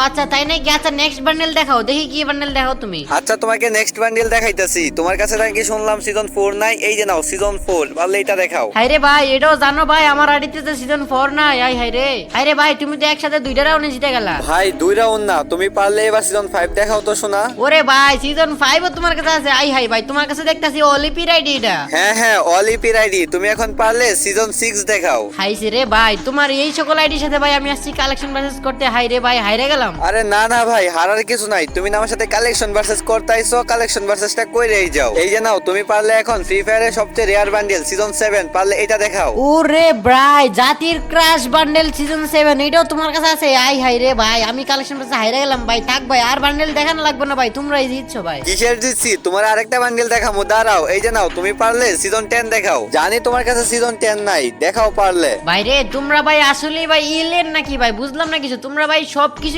আচ্ছা তাই নাকি? আচ্ছা নেক্সট বান্ডেল দেখাও, দেখি কি বান্ডেল দেখাও তুমি। আচ্ছা তোমাকে নেক্সট বান্ডেল দেখাইতাছি। তোমার কাছে নাকি শুনলাম সিজন 4 নাই, এই যে নাও সিজন 4, পারলে এটা দেখাও। হাইরে ভাই, এটাও জানো ভাই আমার আইডিতে তো সিজন 4 নাই। হাইরে ভাই, তুমি তো একসাথে দুইটা রাউন্ডে জিতে গেলা। ভাই 2 রাউন্ড না, তুমি পারলে এবার সিজন 5 দেখাও তো শোনা। ওরে ভাই, সিজন 5 ও তোমার কাছে আছে? হাই ভাই, তোমার কাছে দেখতাছি অলিপির আইডি এটা। হ্যাঁ অল ইপির আইডি। তুমি এখন পারলে সিজন 6 দেখাও। হাইছে রে ভাই, তোমার এই সকল আইডির সাথে ভাই আমি আসছি কালেকশন ভার্সেস করতে। হাইরে ভাই, হাইরে গেলাম। আরে না ভাই, হারার কিছু নাই। তুমি না আমার সাথে কালেকশন ভার্সেস করতে আইছো, কালেকশন ভার্সেসটা কইরেই যাও। এই যে নাও, তুমি পারলে এখন ফ্রি ফায়ারের সবচেয়ে রেয়ার বান্ডেল সিজন 7, পারলে এটা দেখাও। ওরে ভাই, জাতির ক্রাশ বান্ডেল সিজন 7 এটাও তোমার কাছে আছে? হাইরে ভাই, আমি কালেকশন ভার্সেস হাইরে গেলাম ভাই। থাক ভাই, আর বান্ডেল দেখানো লাগবে না ভাই, তোমরাই জিতছো ভাই। কিসের জিতছি? তোমার আরেকটা বান্ডেল দেখামু, দাঁড়াও। এই যে নাও, তুমি পারলে সিজন 10 দেখাও। জানি তোমার কাছে সিজন 10 নাই, দেখাও পারলে। ভাই রে, তোমরা ভাই আসলেই ভাই ইলেন নাকি ভাই? বুঝলাম না কিছু। তোমরা ভাই সবকিছু